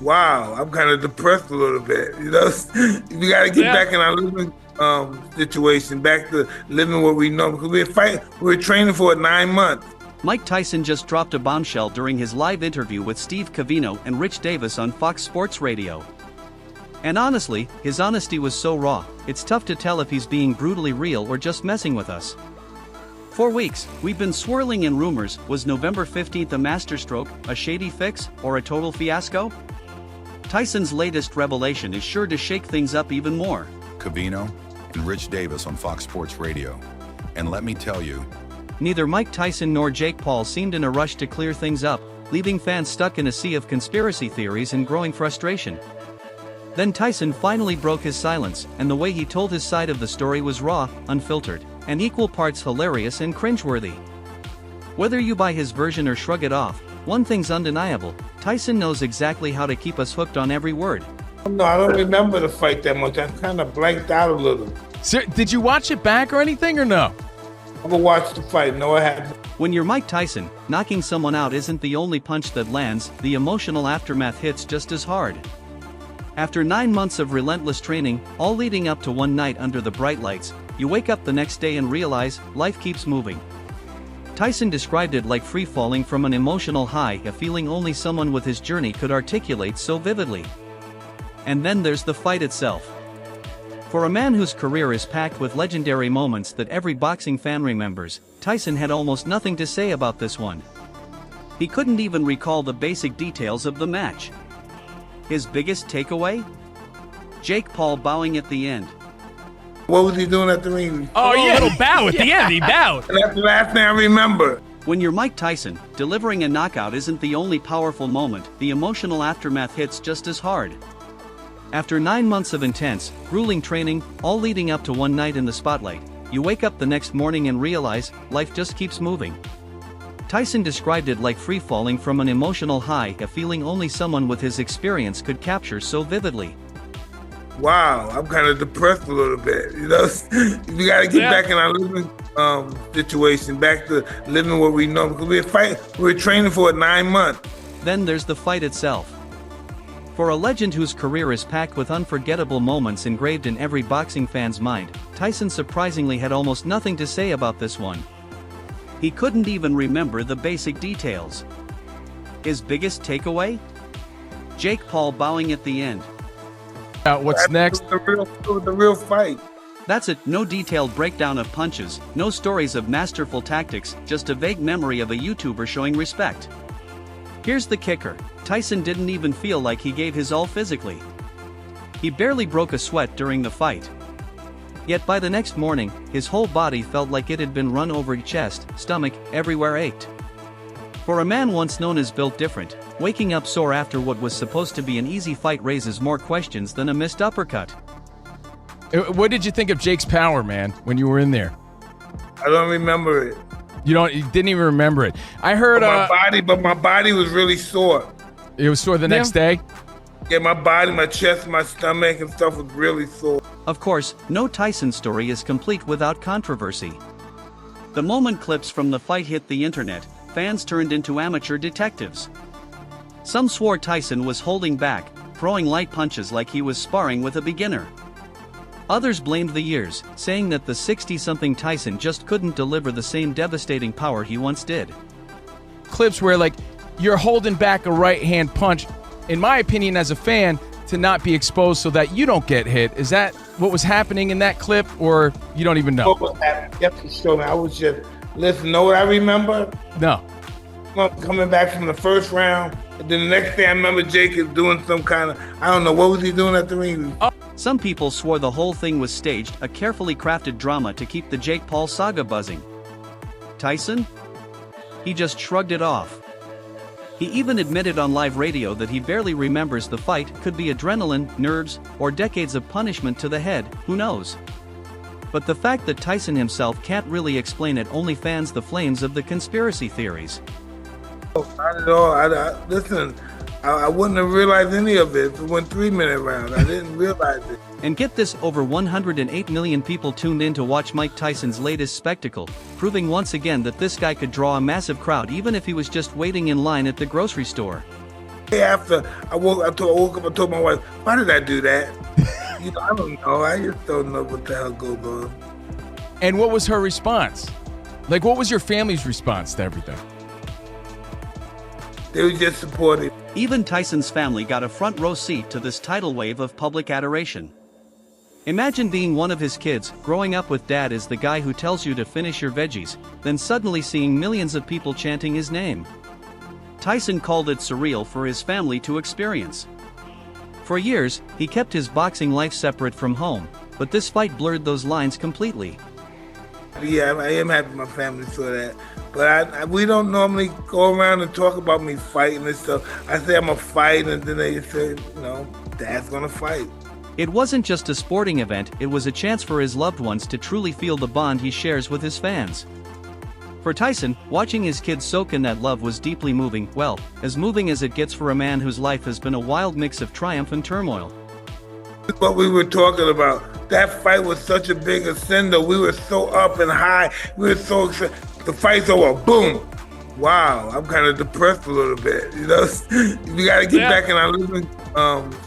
Wow, I'm kind of depressed a little bit. We got to get Yeah. back in our living situation, back to living what we know. Because we're training for 9 months. Mike Tyson just dropped a bombshell during his live interview with Steve Covino and Rich Davis on Fox Sports Radio. And honestly, his honesty was so raw, it's tough to tell if he's being brutally real or just messing with us. For weeks, we've been swirling in rumors. Was November 15th a masterstroke, a shady fix, or a total fiasco? Tyson's latest revelation is sure to shake things up even more. Covino and Rich Davis on Fox Sports Radio. And let me tell you, Neither Mike Tyson nor Jake Paul seemed in a rush to clear things up, leaving fans stuck in a sea of conspiracy theories and growing frustration. Then Tyson finally broke his silence, and the way he told his side of the story was raw, unfiltered, and equal parts hilarious and cringeworthy. Whether you buy his version or shrug it off, one thing's undeniable: Tyson knows exactly how to keep us hooked on every word. No, I don't remember the fight that much. I kind of blanked out a little. Sir, did you watch it back or anything, or no? Never watched the fight. No, I haven't. When you're Mike Tyson, knocking someone out isn't the only punch that lands, the emotional aftermath hits just as hard. After 9 months of relentless training, all leading up to one night under the bright lights, you wake up the next day and realize life keeps moving. Tyson described it like free falling from an emotional high, a feeling only someone with his journey could articulate so vividly. And then there's the fight itself. For a man whose career is packed with legendary moments that every boxing fan remembers, Tyson had almost nothing to say about this one. He couldn't even recall the basic details of the match. His biggest takeaway? Jake Paul bowing at the end. What was he doing at the ring? Oh, yeah. A little bow at the end. He bowed. That's the last thing I remember. When you're Mike Tyson, delivering a knockout isn't the only powerful moment, the emotional aftermath hits just as hard. After 9 months of intense, grueling training, all leading up to one night in the spotlight, you wake up the next morning and realize life just keeps moving. Tyson described it like free falling from an emotional high, a feeling only someone with his experience could capture so vividly. Wow, I'm kind of depressed a little bit. We got to get back in our living situation, back to living what we know. Because we're training for 9 months. Then there's the fight itself. For a legend whose career is packed with unforgettable moments engraved in every boxing fan's mind, Tyson surprisingly had almost nothing to say about this one. He couldn't even remember the basic details. His biggest takeaway? Jake Paul bowing at the end. What's next? The real fight. That's it, no detailed breakdown of punches, no stories of masterful tactics, just a vague memory of a YouTuber showing respect. Here's the kicker: Tyson didn't even feel like he gave his all physically. He barely broke a sweat during the fight. Yet by the next morning, his whole body felt like it had been run over. Chest, stomach, everywhere ached. For a man once known as built different, waking up sore after what was supposed to be an easy fight raises more questions than a missed uppercut. What did you think of Jake's power, man, when you were in there? I don't remember it. You didn't even remember it. I heard but my body was really sore. It was sore the next day? Yeah, my body, my chest, my stomach and stuff was really sore. Of course, no Tyson story is complete without controversy. The moment clips from the fight hit the internet, fans turned into amateur detectives. Some swore Tyson was holding back, throwing light punches like he was sparring with a beginner. Others blamed the years, saying that the 60-something Tyson just couldn't deliver the same devastating power he once did. Clips where, like, you're holding back a right-hand punch, in my opinion as a fan, to not be exposed so that you don't get hit. Is that what was happening in that clip, or you don't even know? What was happening? You have to show me. I was just, listen, know what I remember? No. Coming back from the first round, and then the next day I remember Jake is doing some kind of, I don't know, what was he doing at the ring? Some people swore the whole thing was staged, a carefully crafted drama to keep the Jake Paul saga buzzing. Tyson? He just shrugged it off. He even admitted on live radio that he barely remembers the fight. Could be adrenaline, nerves, or decades of punishment to the head, who knows? But the fact that Tyson himself can't really explain it only fans the flames of the conspiracy theories. Not at all. Listen, I wouldn't have realized any of it if it went 3-minute round. I didn't realize it. And get this, over 108 million people tuned in to watch Mike Tyson's latest spectacle, proving once again that this guy could draw a massive crowd even if he was just waiting in line at the grocery store. After I woke up, I told my wife, why did I do that? I don't know. I just don't know what the hell goes on. And what was her response? Like, what was your family's response to everything? They were just supportive. Even Tyson's family got a front row seat to this tidal wave of public adoration. Imagine being one of his kids, growing up with dad as the guy who tells you to finish your veggies, then suddenly seeing millions of people chanting his name. Tyson called it surreal for his family to experience. For years, he kept his boxing life separate from home, but this fight blurred those lines completely. Yeah, I am happy my family saw that. But we don't normally go around and talk about me fighting and stuff. I say I'm a fight, and then they say, Dad's gonna fight. It wasn't just a sporting event, it was a chance for his loved ones to truly feel the bond he shares with his fans. For Tyson, watching his kids soak in that love was deeply moving, well, as moving as it gets for a man whose life has been a wild mix of triumph and turmoil. What we were talking about, that fight was such a big ascender. We were so up and high. We were so excited. The fight's over, boom. Wow, I'm kind of depressed a little bit. We got to get back in our living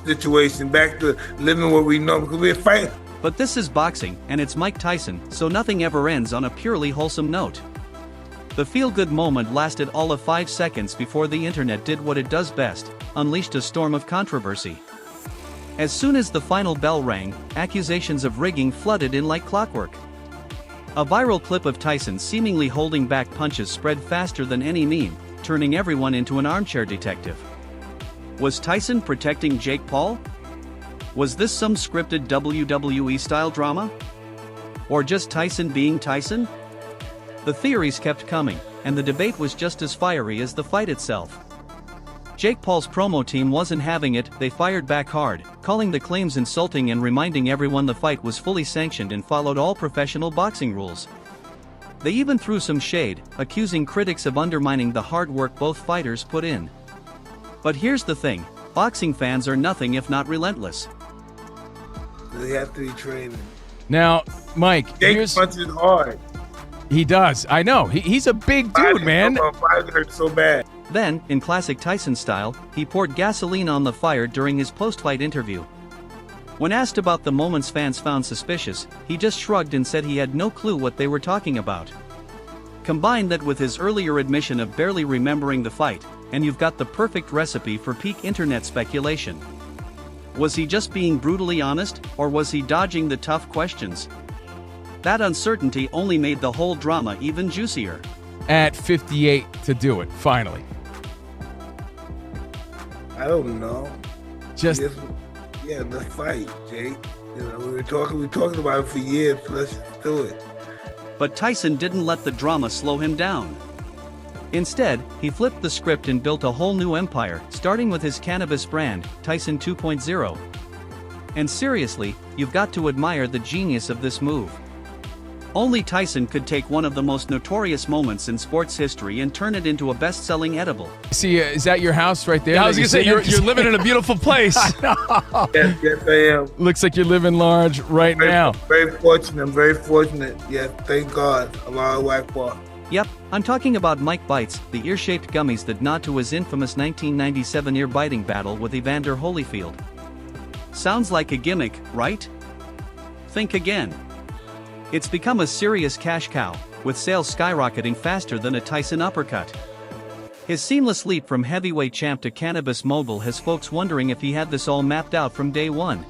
situation, back to living what we know, because we're fighting. But this is boxing, and it's Mike Tyson, so nothing ever ends on a purely wholesome note. The feel-good moment lasted all of 5 seconds before the internet did what it does best, unleashed a storm of controversy. As soon as the final bell rang, accusations of rigging flooded in like clockwork. A viral clip of Tyson seemingly holding back punches spread faster than any meme, turning everyone into an armchair detective. Was Tyson protecting Jake Paul? Was this some scripted WWE-style drama? Or just Tyson being Tyson? The theories kept coming, and the debate was just as fiery as the fight itself. Jake Paul's promo team wasn't having it, they fired back hard, calling the claims insulting and reminding everyone the fight was fully sanctioned and followed all professional boxing rules. They even threw some shade, accusing critics of undermining the hard work both fighters put in. But here's the thing, boxing fans are nothing if not relentless. They have to be trained. Now, Mike, Jake punches hard. He does, I know. He's a big dude, man. Mine hurts so bad. Then, in classic Tyson style, he poured gasoline on the fire during his post-fight interview. When asked about the moments fans found suspicious, he just shrugged and said he had no clue what they were talking about. Combine that with his earlier admission of barely remembering the fight, and you've got the perfect recipe for peak internet speculation. Was he just being brutally honest, or was he dodging the tough questions? That uncertainty only made the whole drama even juicier. At 58 to do it, finally. I don't know. The fight, Jake. We were talking about it for years. Let's do it. But Tyson didn't let the drama slow him down. Instead, he flipped the script and built a whole new empire, starting with his cannabis brand, Tyson 2.0. And seriously, you've got to admire the genius of this move. Only Tyson could take one of the most notorious moments in sports history and turn it into a best-selling edible. See, is that your house right there? Yeah, I was going to say, you're living in a beautiful place. Yes, I am. Looks like you're living large right now. Very fortunate. I'm very fortunate. Yes, thank God. Allahu Akbar. Yep, I'm talking about Mike Bites, the ear-shaped gummies that nod to his infamous 1997 ear-biting battle with Evander Holyfield. Sounds like a gimmick, right? Think again. It's become a serious cash cow, with sales skyrocketing faster than a Tyson uppercut. His seamless leap from heavyweight champ to cannabis mogul has folks wondering if he had this all mapped out from day one.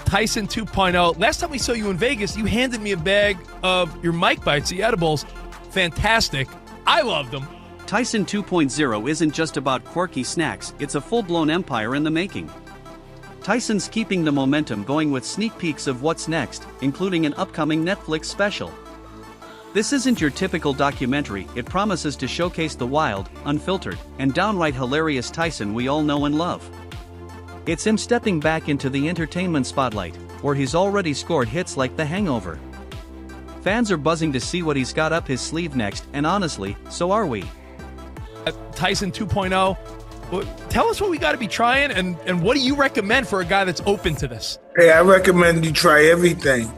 Tyson 2.0. Last time we saw you in Vegas, you handed me a bag of your Mike Bites, the edibles. Fantastic. I love them. Tyson 2.0 isn't just about quirky snacks, it's a full-blown empire in the making. Tyson's keeping the momentum going with sneak peeks of what's next, including an upcoming Netflix special. This isn't your typical documentary, it promises to showcase the wild, unfiltered, and downright hilarious Tyson we all know and love. It's him stepping back into the entertainment spotlight, where he's already scored hits like The Hangover. Fans are buzzing to see what he's got up his sleeve next, and honestly, so are we. Tyson 2.0. Tell us what we got to be trying, and what do you recommend for a guy that's open to this? Hey, I recommend you try everything.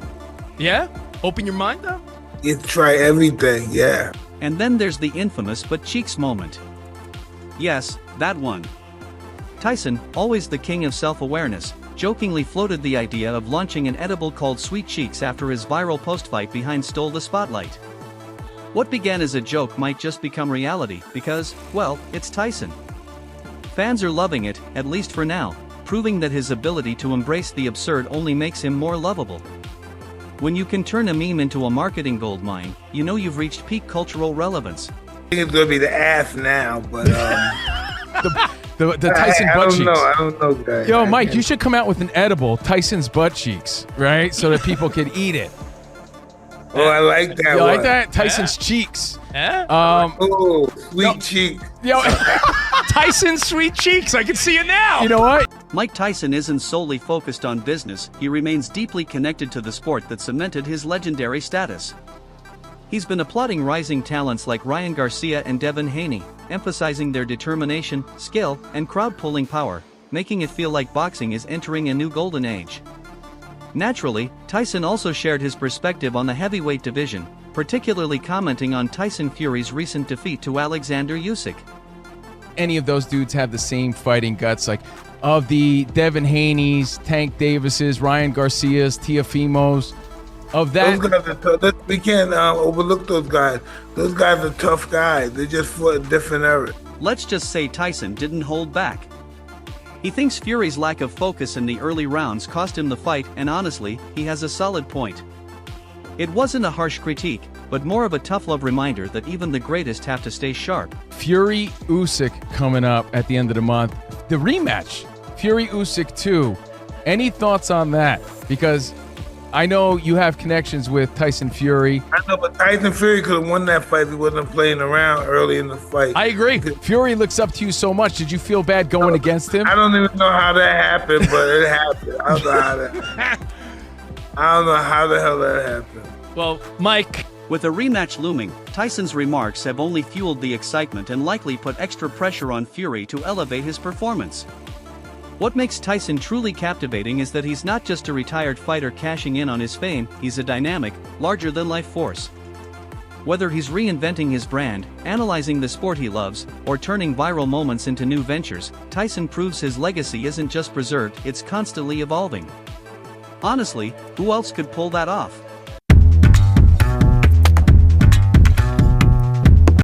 Yeah? Open your mind, though? You try everything, yeah. And then there's the infamous but cheeks moment. Yes, that one. Tyson, always the king of self-awareness, jokingly floated the idea of launching an edible called Sweet Cheeks after his viral post-fight behind stole the spotlight. What began as a joke might just become reality because, well, it's Tyson. Fans are loving it, at least for now, proving that his ability to embrace the absurd only makes him more lovable. When you can turn a meme into a marketing goldmine, you know you've reached peak cultural relevance. I think it's gonna be the ass now, but The Tyson butt cheeks. I don't know, guys. Yo, Mike, you should come out with an edible, Tyson's butt cheeks, right? So that people could eat it. Oh, I like that. You one. like that? Tyson's cheeks. Eh? Oh, sweet cheek. Yo, Tyson's sweet cheeks. I can see it now. you know what? Mike Tyson isn't solely focused on business, he remains deeply connected to the sport that cemented his legendary status. He's been applauding rising talents like Ryan Garcia and Devin Haney, emphasizing their determination, skill, and crowd-pulling power, making it feel like boxing is entering a new golden age. Naturally, Tyson also shared his perspective on the heavyweight division, particularly commenting on Tyson Fury's recent defeat to Alexander Usyk. Any of those dudes have the same fighting guts, like of the Devin Haney's, Tank Davis's, Ryan Garcia's, Teofimo's. Of that, Those guys are tough. We can't overlook those guys. Those guys are tough guys. They just fought in different eras. Let's just say Tyson didn't hold back. He thinks Fury's lack of focus in the early rounds cost him the fight, and honestly, he has a solid point. It wasn't a harsh critique, but more of a tough love reminder that even the greatest have to stay sharp. Fury Usyk coming up at the end of the month. The rematch, Fury Usyk 2. Any thoughts on that? Because I know you have connections with Tyson Fury. I know, but Tyson Fury could have won that fight if he wasn't playing around early in the fight. I agree. Fury looks up to you so much. Did you feel bad going against him? I don't even know how that happened, but it happened. I don't know how the hell that happened. Well, Mike, With a rematch looming, Tyson's remarks have only fueled the excitement and likely put extra pressure on Fury to elevate his performance. What makes Tyson truly captivating is that he's not just a retired fighter cashing in on his fame, he's a dynamic, larger-than-life force. Whether he's reinventing his brand, analyzing the sport he loves, or turning viral moments into new ventures, Tyson proves his legacy isn't just preserved, it's constantly evolving. Honestly, who else could pull that off?